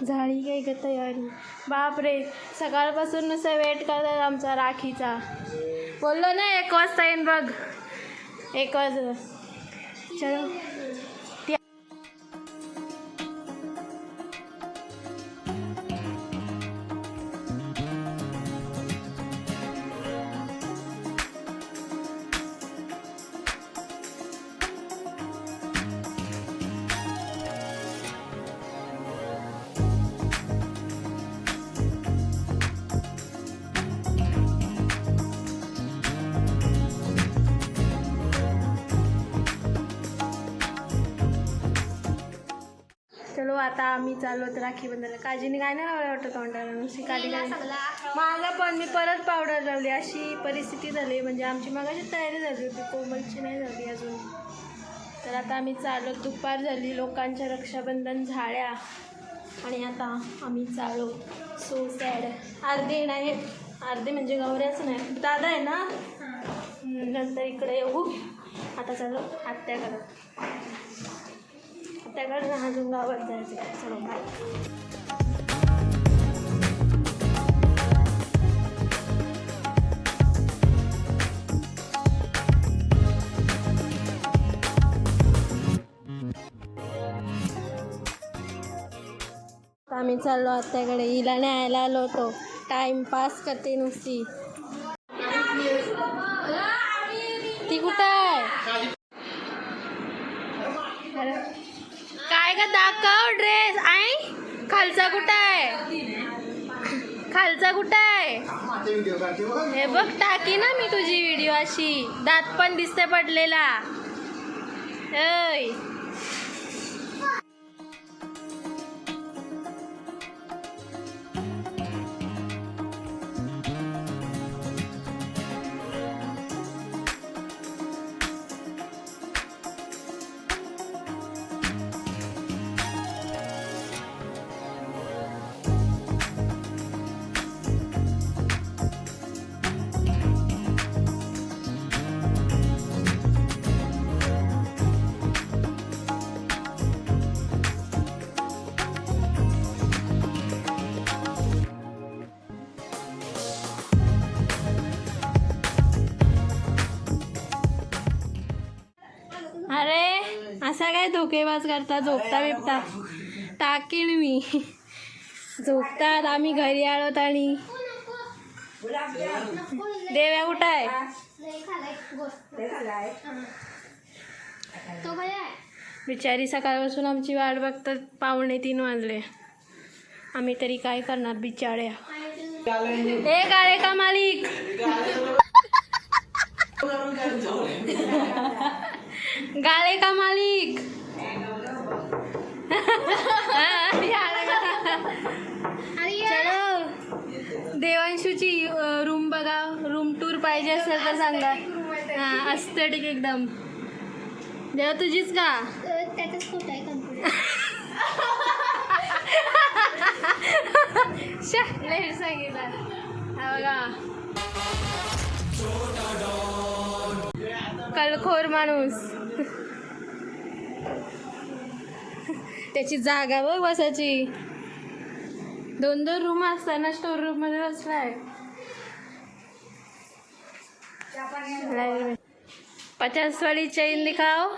झाली काही का तयारी. बापरे, सकाळपासून नुसतं वेट करतात आमचा राखीचा. बोललो ना 1 वाजता येईन बघ. 1 वाजता. चलो. चलो आता आम्ही चाललो तर राखी बंधायला. काजीने काय नाही लावलं वाटतं तोंडाला, नुसती काळी काळी. माझं पण मी परत पावडर लावली. अशी परिस्थिती झाली. म्हणजे आमची मगाशी तयारी झाली होती, कोमलची नाही झाली अजून. तर आता आम्ही चाललो. दुपार झाली, लोकांच्या रक्षाबंधन झाल्या आणि आता आम्ही चाललो. So sad. अर्धे नाही, अर्धे म्हणजे गौऱ्याच नाही, दादा आहे ना. नंतर इकडे येऊ. आता चालू आत्याकडं. त्याकडे अजून गावात जायचं. चलो बाय. आम्ही चाललो आत्याकडे. हिला न्यायला आलो होतो. टाइमपास करते नुसती. ती कुठं आहे? काय का दाखव ड्रेस. आई खालचा कुठं आहे? खालचा कुठं आहे? हे बघ, टाकी ना मी तुझी व्हिडिओ. अशी दात पण दिसते पडलेला. ऐ अरे असा काय धोकेबाज करता? झोपता बिपता टाकीन मी. झोपतात. आम्ही घरी आलोत आणि देव्या कुठं आहे? बिचारी सकाळपासून आमची वाट बघतात. 2:45 वाजले. आम्ही तरी काय करणार बिचाऱ्या. हे गाळे का मालिक? गाळे का मालिक? चलो, देवांशूची रूम बघा. रूम टूर पाहिजे असेल तर सांगा. हां, एस्थेटिक एकदम. देवा तुझीच का? त्यातच फोटो आहे कम्प्युटर. लय सांगितलं. हा बघा, कलखोर माणूस. त्याची जागा बघ बसायची. 2-2 रूम असताना स्टोर रूम मध्ये बसलाय. 50 वाली चेन दिखाओ.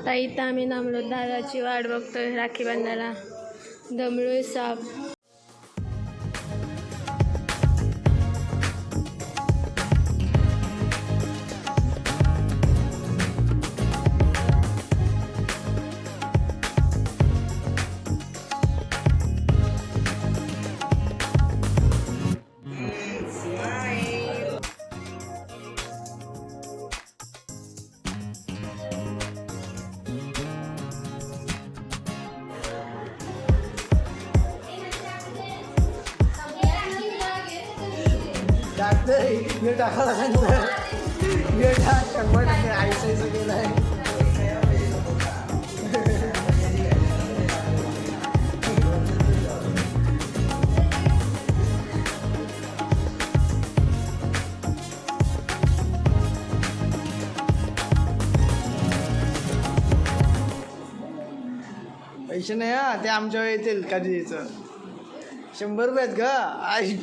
आता इथं आम्ही थांबलो, दादाची वाट बघतोय राखी बांधायला. दमलोय साप. हे टाकायला सांगितलं हे टाक 100% आईसाईचं केलं आहे. पैसे नाही हा, ते आमच्या वेळी येतील कधी यायचं. 100 रुपये आहेत का आई.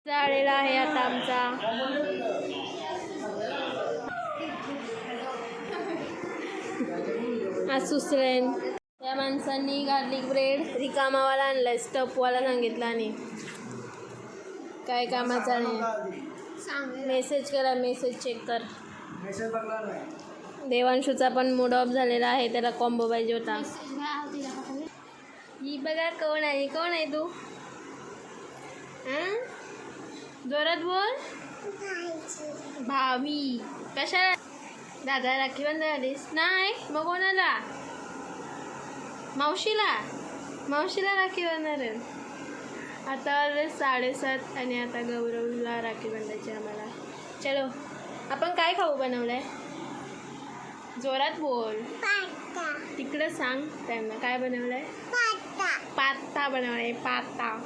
झालेला आहे आता आमचा. आज सुसरेन त्या माणसांनी गार्लिक ब्रेड रिकामावाला आणलाय, स्टफवाला सांगितलं आणि काय कामाचा नाही. मेसेज करा, मेसेज चेक कर. देवांशूचा पण मूड ऑफ झालेला आहे, त्याला कॉम्बो पाहिजे होता. ही बघा कोण आहे, कोण आहे तू? जोरात बोल. भावी. कशाला? दादा राखी बांधायला आलीस? नाही मग कोणाला? मावशीला. मावशीला राखी बांधणार आहे. आता 7:30 आणि आता गौरवला राखी बांधायची आम्हाला. चलो, आपण काय खाऊ बनवलंय? जोरात बोल. तिकडं सांग त्यांना काय बनवलंय. पास्ता बनवलाय, पास्ता.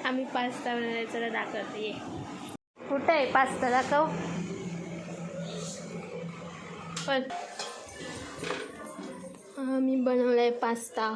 आम्ही पास्ता बनवलाय. चला दाखवते. ये कुठं आहे पास्ता, दाखव. पण आम्ही बनवलाय पास्ता.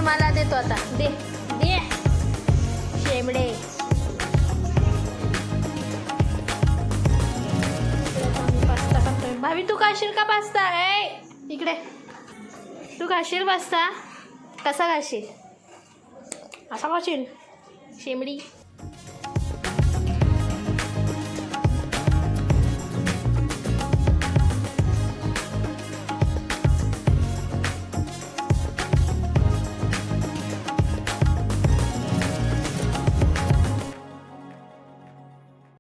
मला देतो आता. दे दे शेमडे. पास्ता खातोय. भाभी तू खाशील का पास्ता? इकडे तू खाशील पास्ता? कसा खाशील? असा खाशील शेमडी?